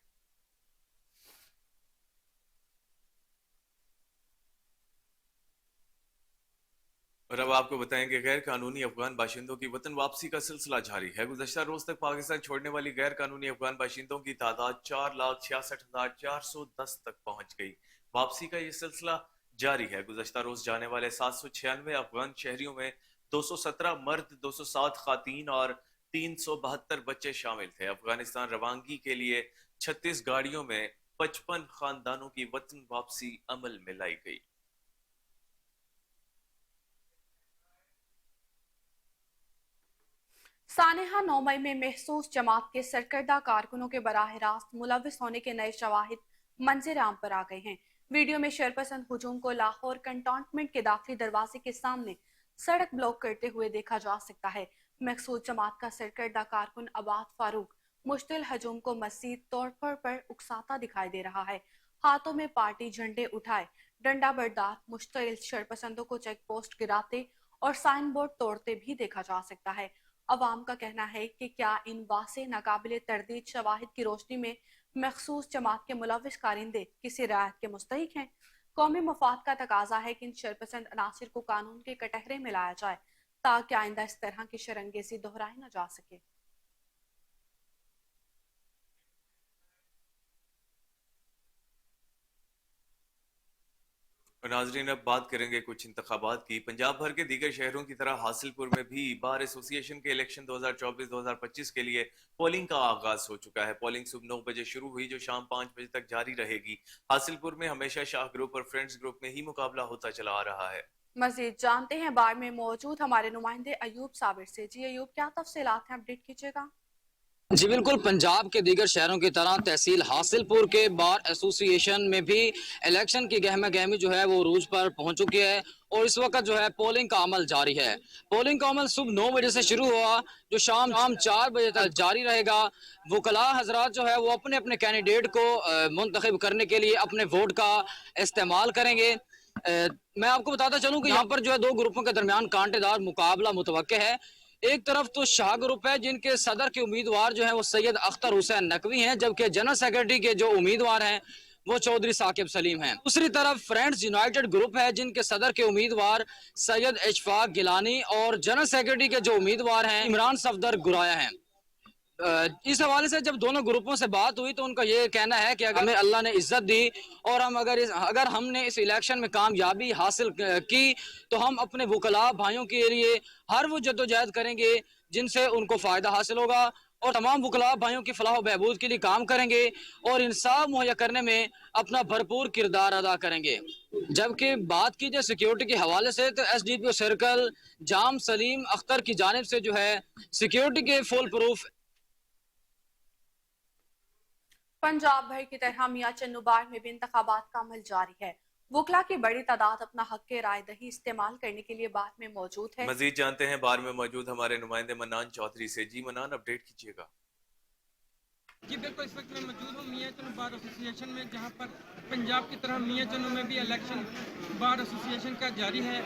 S1: اور اب آپ کو بتائیں کہ غیر قانونی افغان باشندوں کی وطن واپسی کا سلسلہ جاری ہے۔ گزشتہ روز تک پاکستان چھوڑنے والی غیر قانونی افغان باشندوں کی تعداد 4,66,410 تک پہنچ گئی۔ واپسی کا یہ سلسلہ جاری ہے۔ گزشتہ روز جانے والے 796 افغان شہریوں میں 217 مرد، 207 خواتین اور 372 بچے شامل تھے۔ افغانستان روانگی کے لیے 36 گاڑیوں میں 55 خاندانوں کی وطن واپسی عمل میں لائی گئی۔
S2: सानेहा 9 मई में महसूस जमात के सरकर्दा कारकुनों के बराह रास्त मुलविस होने के नए शवाहिद मंजर आम पर आ गए हैं। वीडियो में शरपसंद हुजूम को लाहौर कंटोनमेंट के दाखिली दरवाजे के सामने सड़क ब्लॉक करते हुए देखा जा सकता है। महसूस जमात का सरकर्दा कारकुन अबाद फारूक मुश्तिल हजूम को मजीद तौर पर उकसाता दिखाई दे रहा है। हाथों में पार्टी झंडे उठाए डंडा बरदार मुश्तिल शरपसंदों को चेक पोस्ट गिराते और साइन बोर्ड तोड़ते भी देखा जा सकता है। अवाम का कहना है कि क्या इन वासे नाकाबिले तरदीद शवाहिद की रोशनी में मखसूस जमात के मुलविस कारिंदे किसी रायत के मुस्तहिक हैं। कौमी मफाद का तकाजा है कि इन शरपसंद अनासिर को कानून के कटहरे में लाया जाए ताकि आइंदा इस तरह की शरंगेजी दोहराई न जा सके।
S1: नाजरीन, अब बात करेंगे कुछ इंतखाबात की। पंजाब भर के दीगर शहरों की तरह हासिलपुर में भी बार एसोसिएशन के इलेक्शन 2024-2025 के लिए पोलिंग का आगाज हो चुका है। पोलिंग सुबह 9 बजे शुरू हुई जो शाम 5 बजे तक जारी रहेगी। हासिलपुर में हमेशा शाह ग्रुप और फ्रेंड्स ग्रुप में ही मुकाबला होता चला आ रहा है।
S2: मजीद जानते हैं बाढ़ में मौजूद हमारे नुमाइंदे अयूब साबिर से। जी अयूब, क्या तफसीलात हैं, अपडेट कीजिएगा।
S3: जी बिल्कुल, पंजाब के दीगर शहरों की तरह तहसील हासिलपुर के बार एसोसिएशन में भी इलेक्शन की गहमा गहमी जो है वो रूज पर पहुंच चुकी है और इस वक्त जो है पोलिंग का अमल जारी है। पोलिंग का अमल सुबह 9 बजे से शुरू हुआ जो शाम 4 बजे तक जारी रहेगा। वकला हजरात जो है वो अपने अपने कैंडिडेट को मुंतखब करने के लिए अपने वोट का इस्तेमाल करेंगे। मैं आपको बताता चलूं कि यहाँ पर जो है दो ग्रुपों के दरमियान कांटेदार मुकाबला मुतवक्के है। एक तरफ तो शाह ग्रुप है जिनके सदर के उम्मीदवार जो हैं वो सैयद अख्तर हुसैन नकवी हैं, जबकि जनरल सेक्रेटरी के जो उम्मीदवार हैं वो चौधरी साकिब सलीम हैं। दूसरी तरफ फ्रेंड्स यूनाइटेड ग्रुप है जिनके सदर के उम्मीदवार सैयद इशफाक गिलानी और जनरल सेक्रेटरी के जो उम्मीदवार हैं इमरान सफदर गुराया हैं। इस हवाले से जब दोनों ग्रुपों से बात हुई तो उनका ये कहना है कि अगर हमें अल्लाह ने इज्जत दी और हम अगर हमने इस इलेक्शन में कामयाबी हासिल की तो हम अपने वकला भाइयों के लिए हर वो जद्दोजहद करेंगे जिनसे उनको फ़ायदा हासिल होगा और तमाम वकला भाइयों की फलाह बहबूद के लिए काम करेंगे और इंसाफ मुहैया करने में अपना भरपूर किरदार अदा करेंगे। जबकि बात की जाए सिक्योरिटी के हवाले से तो SDPO सर्कल जाम सलीम अख्तर की जानिब से जो है सिक्योरिटी के फुल प्रूफ
S2: पंजाब भर की तरह मियां चन्नूबाड़ में भी इंतखाबात का अमल जारी है। वकला की बड़ी तादाद अपना हक के राय दही इस्तेमाल करने के लिए बाढ़ में मौजूद है।
S1: मजीद जानते हैं बार में मौजूद हमारे नुमाइंदे मन्नान चौधरी से। जी मन्नान, अपडेट कीजिएगा।
S4: जी बिल्कुल, इस वक्त मैं मौजूद हूँ मियां चन्नू बार एसोसिएशन में, जहाँ पर पंजाब की तरह मियां चन्नू में भी इलेक्शन बार एसोसिएशन का जारी है।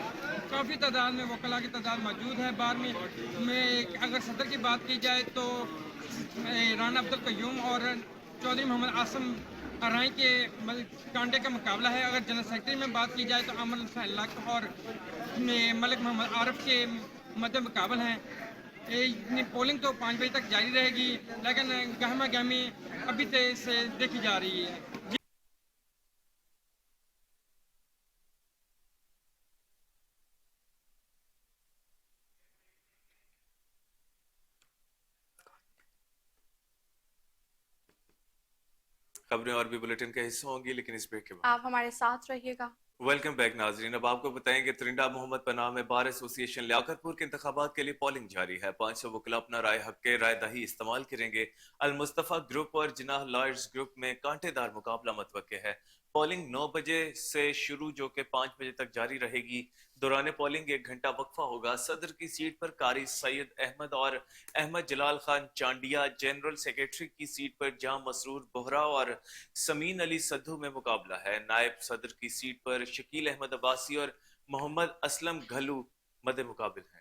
S4: काफ़ी तादाद में वकला की तादाद मौजूद है। बार में अगर सदर की बात की जाए तो राना अब्दुल कयूम और चौधरी मोहम्मद आसम राय के कांटे का मुकाबला है। अगर जनरल सेक्रेटरी में बात की जाए तो अमर हुसैन लक और मलिक मोहम्मद आरफ के मध्य मुकाबल हैं। पोलिंग तो 5 बजे तक जारी रहेगी, लेकिन गहमा गहमी अभी से देखी जा रही है।
S1: खबरें और भी बुलेटिन का हिस्सा होंगी, लेकिन इस ब्रेक के बाद
S2: आप हमारे साथ रहिएगा।
S1: वेलकम बैक नाजरीन। अब आपको बताएं कि त्रिंडा मोहम्मद पनाह में बार एसोसिएशन लियाकतपुर के इंतखाबात के लिए पोलिंग जारी है। 500 वकला अपना राय हक के राय दही इस्तेमाल करेंगे। अल मुस्तफा ग्रुप और जिनाह लॉयर्स ग्रुप में कांटेदार मुकाबला मुतवक्के है। पोलिंग 9 बजे से शुरू जो कि 5 बजे तक जारी रहेगी। दौरान पोलिंग 1 घंटा वक्फा होगा। सदर की सीट पर कारी सैयद अहमद और अहमद जलाल खान चांडिया, जनरल सेक्रेटरी की सीट पर जाम मसरूर बोहरा और समीन अली सद्धू में मुकाबला है। नायब सदर की सीट पर शकील अहमद अब्बासी और मोहम्मद असलम घलू मद्दे मुकाबिल हैं।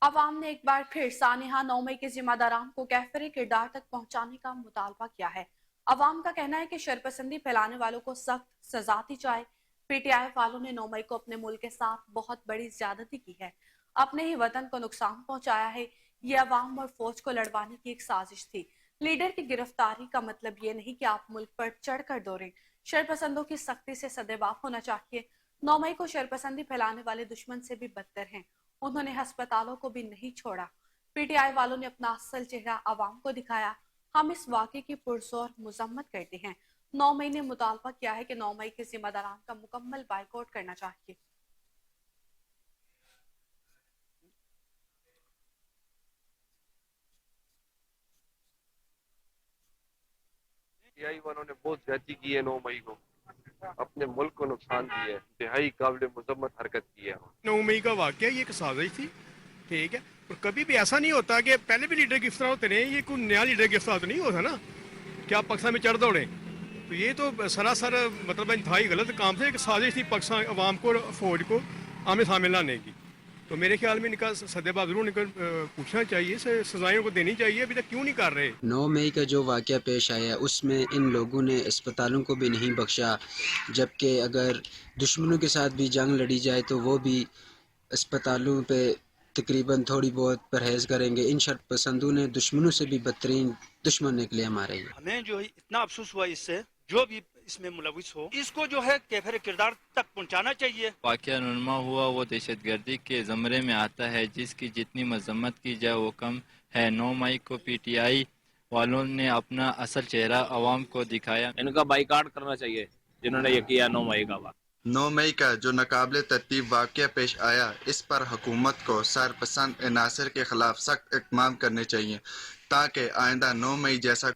S2: अवाम ने एक बार फिर सानेहा 9 मई के जिम्मेदारान को कहफरे किरदार तक पहुंचाने का मुतालबा किया है। अवाम का कहना है कि शरपसंदी फैलाने वालों को सख्त सजा दी जाए। PTI वालों ने 9 मई को अपने मुल्क के साथ बहुत बड़ी ज्यादती की है, अपने ही वतन को नुकसान पहुंचाया है। ये अवाम और फौज को लड़वाने की एक साजिश थी। लीडर की गिरफ्तारी का मतलब ये नहीं कि आप मुल्क पर चढ़कर दौड़ें। शरपसंदों की सख्ती से सदेबाप होना चाहिए। 9 मई को शरपसंदी फैलाने वाले दुश्मन से भी बदतर हैं। उन्होंने अस्पतालों को भी नहीं छोड़ा। PTI वालों ने अपना असल चेहरा अवाम को दिखाया। हम इस वाक़े की पुरजोर मजम्मत करते हैं। 9 मई ने मुतालबा किया है कि 9 मई के जिम्मेदारान का मुकम्मल बाइकआउट करना चाहिए।
S5: वालों ने बहुत ज्यादती की है 9 मई को, अपने मुल्क को नुकसान दिया है, इंतहाई काबिल मुजम्मत हरकत की है।
S6: 9 मई का वाकया ये एक साजिश थी, ठीक है, और कभी भी ऐसा नहीं होता कि पहले भी लीडर गिरफ्तार होते रहे, ये कोई नया लीडर गिरफ्तार तो नहीं होता ना कि आप पाकिस्तान में चढ़ दौड़े। तो ये तो सरासर मतलब इंतहाई गलत काम था, एक साजिश थी पाकिस्तान अवाम को और फौज को आमने सामने लाने की। तो मेरे ख्याल में इनका सदे जरूर इनको पूछना चाहिए, सजाएं को देनी चाहिए, अभी तक क्यों नहीं कर रहे।
S7: 9 मई का जो वाक़या पेश आया उसमें इन लोगों ने अस्पतालों को भी नहीं बख्शा, जबकि अगर दुश्मनों के साथ भी जंग लड़ी जाए तो वो भी अस्पतालों पे तकरीबन थोड़ी बहुत परहेज़ करेंगे। इन शर्त पसंदों ने दुश्मनों से भी बदतरीन दुश्मन निकले हमारे ये।
S8: हमें जो है इतना अफसोस हुआ इससे, जो भी इसमें मुलविस हो इसको जो है कैफिर किरदार तक पहुंचाना चाहिए।
S9: वाक़या नुमा हुआ वो दहशतगर्दी के ज़मरे में आता है, जिसकी जितनी मजम्मत की जाए वो कम है। 9 मई को PTI वालों ने अपना असल चेहरा अवाम को दिखाया।
S10: इनका बाइकाट करना चाहिए जिन्होंने ये किया 9 मई का।
S11: 9 मई का जो नाकाबिले तरतीब वाक़या पेश आया, इस पर हुकूमत को सरपसंद अनासर के खिलाफ सख्त इक़दाम करने चाहिए ताकि आइंदा 9 मई जैसा।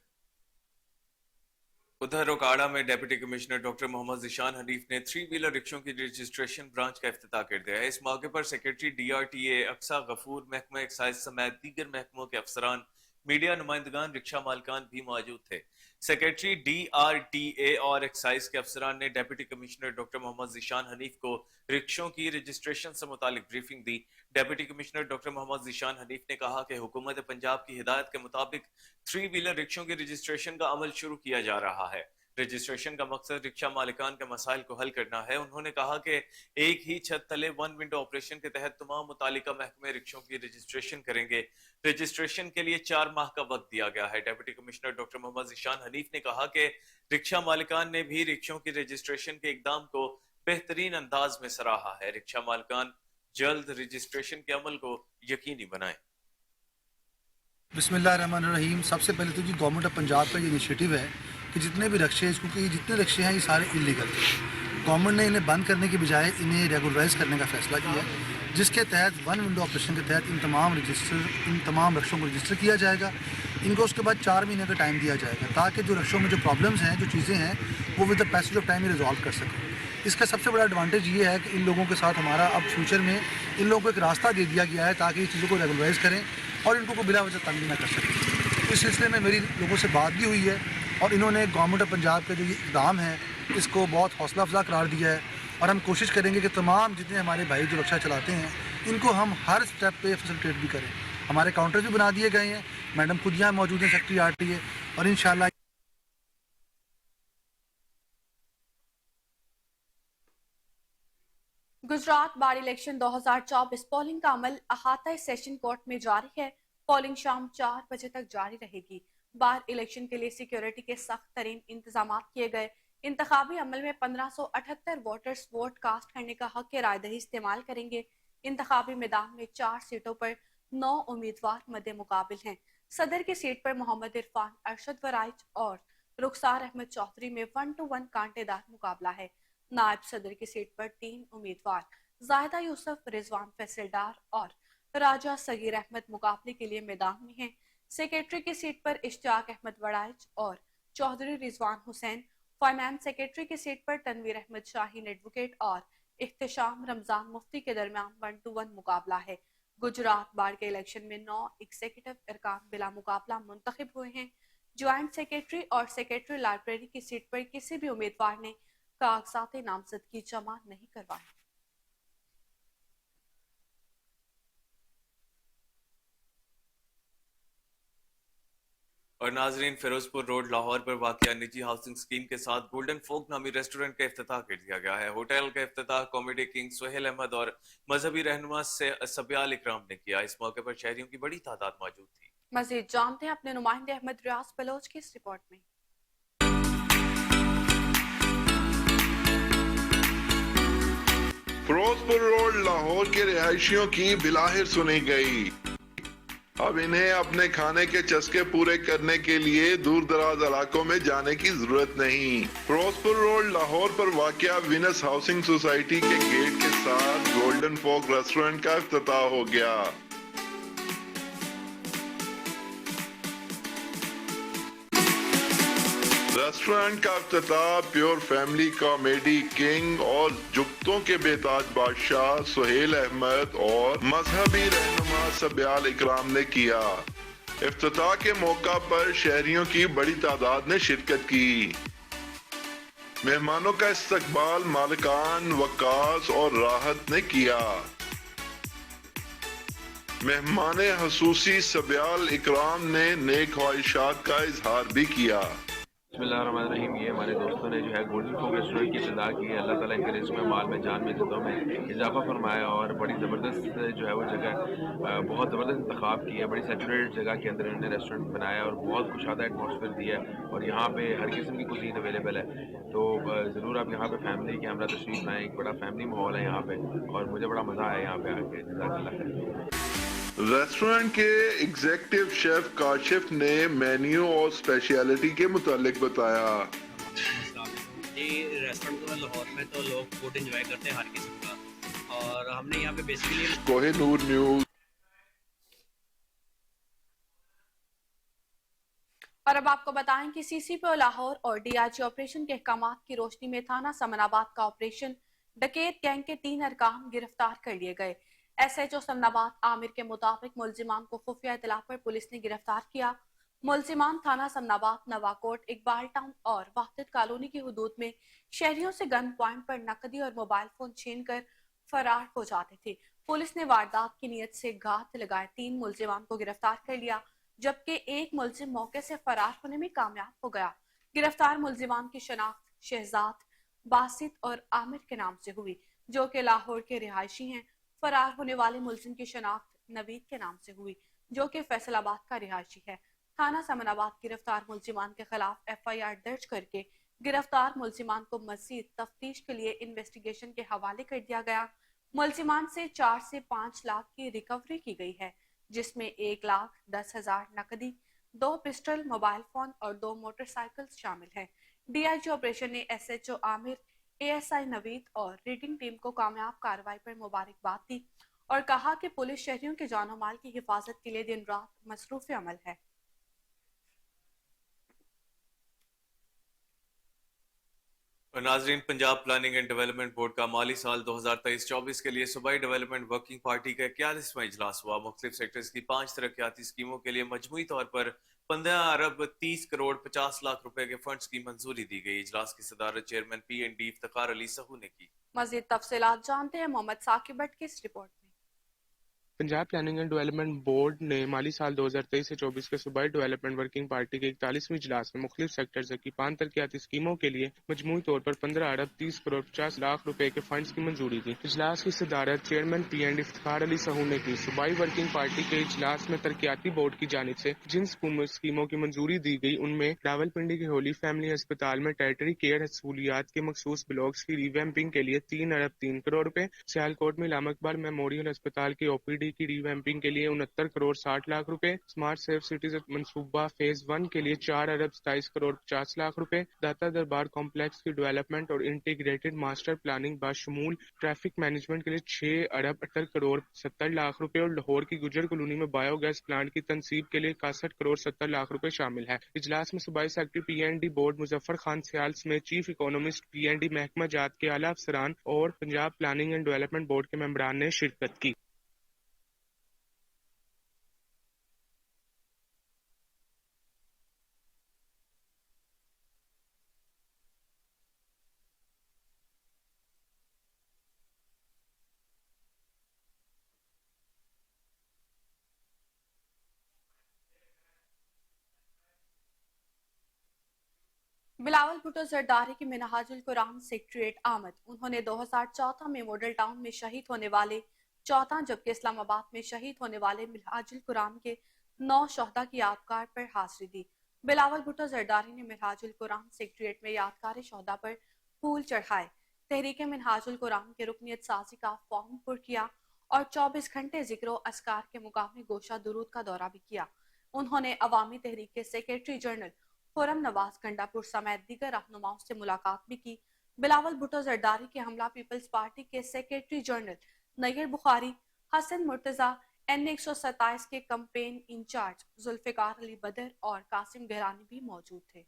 S1: उधर रोकाड़ा में deputy commissioner doctor Mohammad Zeeshan Hanif ने 3 व्हीलर रिक्शों की रजिस्ट्रेशन ब्रांच का इफ्तिताह कर दिया है। इस मौके पर सेक्रेटरी DRTA अक्सा गफूर, महकमा एक्साइज समेत दीगर महकमों के अफसरान, मीडिया नुमाइंदगान, रिक्शा मालकान भी मौजूद थे। सेक्रेटरी DRTA और एक्साइज के अफसरान ने deputy commissioner doctor Mohammad Zeeshan Hanif को रिक्शों की रजिस्ट्रेशन से मुतालिक ब्रीफिंग दी। Deputy commissioner doctor Mohammad Zeeshan Hanif ने कहा कि हुकूमत पंजाब की हिदायत के मुताबिक 3 व्हीलर रिक्शों की रजिस्ट्रेशन का अमल शुरू किया जा रहा है। रजिस्ट्रेशन का मकसद रिक्शा मालिकान के मसाइल को हल करना है। उन्होंने कहा कि एक ही छत तले 1 विंडो ऑपरेशन के तहत तमाम मुतालिका महकमे रिक्शों की रजिस्ट्रेशन करेंगे। रजिस्ट्रेशन के लिए 4 माह का वक्त दिया गया है। Deputy commissioner doctor Mohammad Zeeshan Hanif ने कहा कि रिक्शा मालिकान ने भी रिक्शों की रजिस्ट्रेशन के इकदाम को बेहतरीन अंदाज में सराहा है। रिक्शा मालिकान जल्द रजिस्ट्रेशन के अमल को यकीनी बनाएं।
S12: बिस्मिल्लाहिर्रहमानिर्रहीम। सबसे पहले तो जी गवर्नमेंट ऑफ पंजाब का ये इनिशिएटिव है कि जितने भी रिक्शे, क्योंकि जितने रिक्शे हैं ये सारे इलीगल थे, गवर्नमेंट ने इन्हें बंद करने की बजाय इन्हें रेगुलराइज करने का फैसला किया, जिसके तहत 1 विंडो ऑपरेशन के तहत इन तमाम रिक्शों को रजिस्टर किया जाएगा। इनको उसके बाद 4 महीने का टाइम दिया जाएगा ताकि जो रिक्शों में जो प्रॉब्लम्स हैं, जो चीज़ें हैं, वो with the passage of time resolve कर सकें। इसका सबसे बड़ा एडवांटेज ये है कि इन लोगों के साथ हमारा अब फ्यूचर में इन लोगों को एक रास्ता दे दिया गया है ताकि इस चीज़ों को रेगुलराइज करें और इनको कोई बिला वजह तंग ना कर सकें। इस सिलसिले में मेरी लोगों से बात भी हुई है और इन्होंने गवर्नमेंट ऑफ पंजाब का जो ये इक़दाम है इसको बहुत हौसला अफजा करार दिया है और हम कोशिश करेंगे कि तमाम जितने हमारे भाई जो रिक्शा चलाते हैं इनको हम हर स्टेप पे फैसिलिटेट भी करें। हमारे काउंटर भी बना दिए गए हैं, मैडम खुद यहाँ मौजूद हैं, सेक्रेटरी RTA, और इंशाल्लाह
S2: गुजरात बार इलेक्शन 2024 पोलिंग का अमल अहाता सेशन कोर्ट में जारी है। पोलिंग शाम 4 बजे तक जारी रहेगी। बार इलेक्शन के लिए सिक्योरिटी के सख्त तरीन इंतजाम किए गए। इंतखाबी अमल में 1578 वोटर्स वोट कास्ट करने का हक रायदही इस्तेमाल करेंगे। इंतखाबी मैदान में 4 सीटों पर 9 उम्मीदवार मद्दे मुकाबिल हैं। सदर की सीट पर मोहम्मद इरफान, अरशद वराइच और रुखसार अहमद चौधरी में 1-1 कांटेदार मुकाबला है। नायब सदर की सीट पर 3 उम्मीदवार जायदा यूसुफ, रिजवान फैसलडार और राजा सगीर अहमद मुकाबले के लिए मैदान में हैं। सेक्रेटरी की सीट पर इश्तियाक अहमद वड़ाइच और चौधरी रिजवान हुसैन, फाइनेंस सेक्रेटरी की सीट पर तनवीर अहमद शाहीन एडवोकेट और इख्तिशाम रमजान मुफ्ती के दरमियान 1-1 मुकाबला है। गुजरात बार के इलेक्शन में 9 एग्जीक्यूटिव अरकान बिला मुकाबला मुंतखब हुए हैं। ज्वाइंट सेक्रेटरी और सेक्रेटरी लाइब्रेरी की सीट पर किसी भी उम्मीदवार ने कागजात नामजदगी जमा नहीं करवाए।
S1: और नाजरीन, फिरोजपुर रोड लाहौर पर वाक़या निजी हाउसिंग स्कीम के साथ गोल्डन फोक नामी रेस्टोरेंट का इफ्तिताह कर दिया गया है। होटल का इफ्तिताह कॉमेडी किंग सुहेल अहमद और मजहबी रहनुमा से सब्याल इकराम ने किया। इस मौके पर शहरियों की बड़ी तादाद मौजूद थी।
S2: मजीद जानते हैं अपने नुमाइंदे अहमद रियाज बलोच की इस रिपोर्ट में।
S13: फिरोजपुर रोड लाहौर के रिहायशियों की बिलाहिर सुनी गई। अब इन्हें अपने खाने के चस्के पूरे करने के लिए दूर दराज इलाकों में जाने की जरूरत नहीं। फिरोजपुर रोड लाहौर पर वाक़या विनस हाउसिंग सोसाइटी के गेट के साथ गोल्डन फोक रेस्टोरेंट का इफ्तिताह हो गया। रेस्टोरेंट का इफ्तिताह प्योर फैमिली कॉमेडी किंग और जुगतों के बेताज बादशाह सुहेल अहमद और मजहबी रहनुमा सब्याल इकराम ने किया। इफ्तिताह के मौका पर शहरियों की बड़ी तादाद ने शिरकत की। मेहमानों का इस्तकबाल मालिकान वकास और राहत ने किया। मेहमान हसूसी सब्याल इकराम ने नेक ख्वाहिशात का इजहार भी किया।
S5: बिस्मिल्लाहिर्रहमानिर्रहीम। ये हमारे दोस्तों ने जो है गोल्डन फोक रेस्टोरेंट की इब्तिदा की है। अल्लाह ताला इनके रिज़्क़ में, माल में, जान में, इज़्ज़तों में इजाफा फरमाया और बड़ी ज़बरदस्त जो है वो जगह बहुत ज़बरदस्त इंतखाब की है। बड़ी सैचुरेटेड जगह के अंदर इन्होंने रेस्टोरेंट बनाया और बहुत कुशादा एटमॉस्फेयर दिया है और यहाँ पे हर किस्म की कुज़ीन अवेलेबल है। तो ज़रूर आप यहाँ पे फैमिली के हमरा तशरीफ़ लाएँ। एक बड़ा फैमिली माहौल है यहाँ पे और मुझे बड़ा मज़ा आया यहाँ पे आके। जज़ाकल्लाह।
S13: रेस्टोरेंट के एग्जीक्यूटिव शेफ काशिफ ने मेन्यू और स्पेशलिटी के मुतालिक बताया।
S14: जी, रेस्टोरेंट तो लाहौर में तो लोग फूड एंजॉय करते हैं हर किस्म का और हमने यहाँ पे बेसिकली
S13: कोहिनूर न्यूज़।
S2: और अब आपको बताएं कि सीसीपीओ लाहौर और डीआईजी ऑपरेशन के अहकामात की रोशनी में थाना समनाबाद का ऑपरेशन डकैत गैंग के 3 अरकान गिरफ्तार कर लिए गए। एसएचओ समनाबाद आमिर के मुताबिक मुलजिमान को खुफिया इतला पर पुलिस ने गिरफ्तार किया। मुलजिमान थाना समनाबाद, नवाकोट, इकबाल टाउन और वाहिद कॉलोनी की हुदूद में शहरियों से गन पॉइंट पर नकदी और मोबाइल फोन छीन कर फरार हो जाते थे। पुलिस ने वारदात की नीयत से घात लगाए 3 मुलजिमान को गिरफ्तार कर लिया, जबकि एक मुलजिम मौके से फरार होने में कामयाब हो गया। गिरफ्तार मुलजिमान की शनाख्त शहजाद, बासित और आमिर के नाम से हुई, जो कि लाहौर के रिहायशी हैं। फरार होने वाले मुलजिम की शनाख्त नवीद के नाम से हुई, जो कि फैसलाबाद का रिहायशी है। थाना समनाबाद गिरफ्तार मुलजिमान के खिलाफ एफआईआर दर्ज करके गिरफ्तार मुलजिमान को मजीद तफ्तीश के लिए इन्वेस्टिगेशन के हवाले कर दिया गया। मुलजिमान से 4 से 5 लाख की रिकवरी की गई है, जिसमें 1,10,000 नकदी, 2 पिस्टल, मोबाइल फोन और 2 मोटरसाइकिल शामिल हैं। डीआईजी ऑपरेशन ने एसएचओ आमिर, एएसआई नवीद और रीडिंग टीम को कामयाब कार्रवाई पर मुबारकबाद दी और कहा कि पुलिस शहरियों के जानो माल की हिफाजत के लिए दिन रात मसरूफ अमल है।
S1: और नाजरीन, Punjab planning and development board का माली साल 2023-24 के लिए सूबाई डेवलपमेंट वर्किंग पार्टी का 41वां इजलास हुआ। मुख्तलिफ सेक्टर्स की 5 तरक्याती स्कीमों के लिए मजमूई तौर पर 15 अरब 30 करोड़ 50 लाख रुपए के फंड्स की मंजूरी दी गई। इजलास की सदारत चेयरमैन PND इफ्तिखार अली सहू ने की।
S2: मजीद तफसीलात जानते हैं मोहम्मद साकिब भट्ट की इस रिपोर्ट में।
S15: Punjab planning and development board ने माली साल 2023 से 24 के सूबाई डेवलपमेंट वर्किंग पार्टी के 41वें इजलास में मुख्तलिफ सेक्टर्स की 5 तरक्याती स्कीमों के लिए मजमूई तौर पर 15 अरब 30 करोड़ 50 लाख रुपए के फंड्स की मंजूरी दी। इजलास की सदारत चेयरमैन PND इफ्तिखार अली सहू ने की। सूबाई वर्किंग पार्टी के इजलास में तरक्याती बोर्ड की जानिब से जिन स्कीमों की मंजूरी दी गई उनमें रावलपिंडी के होली फैमिली अस्पताल में टेरिटरी केयर सहूलियात के मखसूस ब्लॉक्स की रिवैम्पिंग के लिए 3 अरब 3 करोड़ रुपए, सियालकोट में इलामा इकबाल मेमोरियल अस्पताल की OPD की रिवैम्पिंग के लिए 69 करोड़ 60 लाख रुपए, स्मार्ट सेफ सिटीज मंसूबा फेज 1 के लिए 4 अरब 27 करोड़ 50 लाख रुपए, दाता दरबार कॉम्प्लेक्स की डेवलपमेंट और इंटीग्रेटेड मास्टर प्लानिंग बाशमूल ट्रैफिक मैनेजमेंट के लिए 6 अरब 78 करोड़ 70 लाख रुपए और लाहौर की गुजर कॉलोनी में बायोगैस प्लांट की तनसीब के लिए 61 करोड़ 70 लाख रुपए शामिल है। इजलास में सूबाई secretary PND board Muzaffar Khan Sial में चीफ इकोनॉमिस्ट PND महकमा जात के आला अफसरान और Punjab planning and development board के मेंबरान ने शिरकत की।
S2: बिलावल भुट्टो जरदारी की मिनहाजुल कुरान सेक्रेटरीट आमद। उन्होंने 2014 में मॉडल टाउन में शहीद होने वाले 14, जबकि इस्लामाबाद में शहीद होने वाले मिनहाजुल कुरान के 9 शहदा की यादगार पर हाजिरी दी। बिलावल भुट्टो जरदारी ने मिनहाजुल कुरान सेक्रेटरीट में यादगार शहदा पर फूल चढ़ाए, तहरीक मिनहाजुल कुरान के रुकनियत साजी का फॉर्म पुर किया और 24 घंटे ज़िक्र अस्कार के मुकामी गोशा दुरूद का दौरा भी किया। उन्होंने अवामी तहरीक के सेक्रेटरी जनरल खुर्रम नवाज गंडापुर समेत दीगर रहनुमाओं से मुलाकात भी की। बिलावल भुट्टो जरदारी के हमला पीपल्स पार्टी के secretary general Nayyar Bukhari, Hassan Murtaza, N127 के कैंपेन इंचार्ज जुल्फिकार अली बदर और कासिम गहरानी भी मौजूद थे।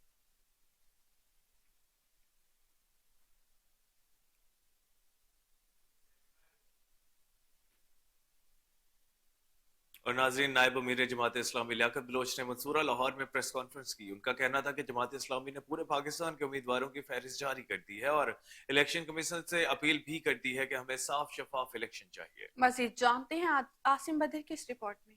S1: और नाज़रीन, नायब अमीर जमात इस्लामी लियाकत बलोच ने मंसूरा लाहौर में प्रेस कॉन्फ्रेंस की। उनका कहना था कि जमात इस्लामी ने पूरे पाकिस्तान के उम्मीदवारों की फहरिस्त जारी कर दी है और इलेक्शन कमीशन से अपील भी कर दी है कि हमें साफ शफाफ इलेक्शन चाहिए।
S2: मजीद जानते हैं आसिम बदर की इस रिपोर्ट में।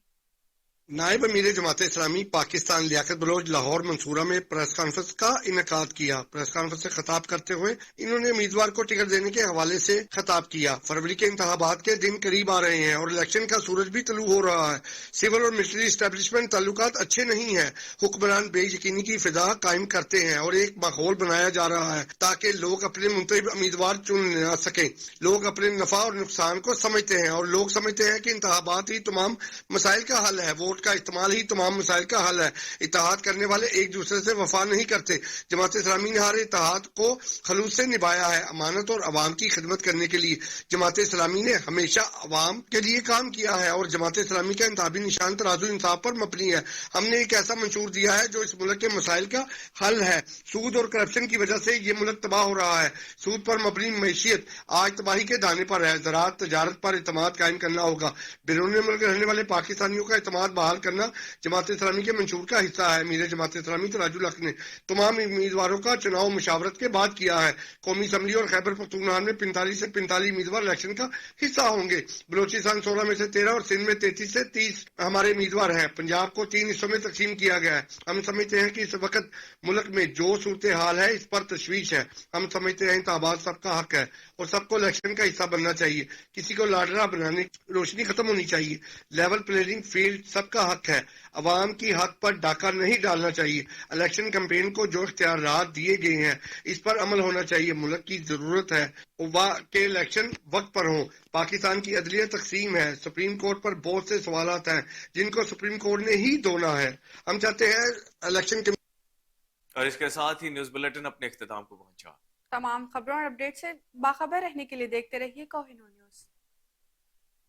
S16: नायब अमीर जमात इस्लामी पाकिस्तान लियाकत बलोच लाहौर मंसूरा में प्रेस कॉन्फ्रेंस का इनेकाद किया। प्रेस कॉन्फ्रेंस से खिताब करते हुए इन्होंने उम्मीदवार को टिकट देने के हवाले से खिताब किया। फरवरी के इंतखाबात के दिन करीब आ रहे हैं और इलेक्शन का सूरज भी तलू हो रहा है। सिविल और मिलिट्री एस्टेब्लिशमेंट ताल्लुकात अच्छे नहीं है। हुक्मरान बेयकीनी की फिजा कायम करते हैं और एक माहौल बनाया जा रहा है ताकि लोग अपने मुंतखब उम्मीदवार चुन न सके। लोग अपने नफा और नुकसान को समझते हैं और लोग समझते हैं कि इंतखाबात ही तमाम मसाइल का हल है। वोट का इस्तेमाल ही तमाम मसाइल का हल है। इत्तेहाद करने वाले एक दूसरे से वफा नहीं करते। जमात इस्लामी ने हर इत्तेहाद को खलूस से निभाया है। अमानत और अवाम की खिदमत करने के लिए जमात इस्लामी ने हमेशा अवाम के लिए काम किया है और जमात इस्लामी का इंतखाबी निशान तराजू इंसाफ पर मबनी है। हमने एक ऐसा मंशूर दिया है जो इस मुल्क के मसाइल का हल है। सूद और करप्शन की वजह से ये मुल्क तबाह हो रहा है। सूद पर मबनी मैशियत आज तबाही के दाने पर है। ज़राअत तजारत पर इत्तेमाद कायम करना होगा। बैरून मुल्क रहने वाले पाकिस्तानियों का इत्तेमाद बहाल करना जमात इस्लामी के मंशूर का हिस्सा है। मीर जमात इस्लामी तराजुल हक ने तमाम उम्मीदवारों का चुनाव मुशावरत के बाद किया है। कौमी असम्बली और खैबर पख्तूनख्वा में 45 से 45 उम्मीदवार इलेक्शन का हिस्सा होंगे। बलोचिस्तान 16 में से 13 और सिंध में 33 से 30 हमारे उम्मीदवार हैं। पंजाब को 3 हिस्सों में तकसीम किया गया है। हम समझते हैं कि इस वक्त मुल्क में जो सूरत हाल है इस पर तशवीश है। हम समझते हैं इंतखाबात सबका हक है और सबको इलेक्शन का हिस्सा बनना चाहिए। किसी को लाडला बनाने की रोशनी खत्म होनी चाहिए। लेवल प्लेइंग फील्ड सबका हक है। अवाम की हक पर डाका नहीं डालना चाहिए। इलेक्शन कैंपेन को जो इख्तियारात दिए गए हैं इस पर अमल होना चाहिए। मुल्क की जरूरत है के इलेक्शन वक्त पर हों। पाकिस्तान की अदलिया तकसीम है। सुप्रीम कोर्ट पर बहुत से सवालात हैं जिनको सुप्रीम कोर्ट ने ही धोना है। हम चाहते हैं इलेक्शन के।
S1: और इसके साथ ही न्यूज बुलेटिन अपने इख्तिताम को पहुंचा।
S2: तमाम खबरों और अपडेट से बाखबर रहने के लिए देखते रहिए कोहिनूर न्यूज।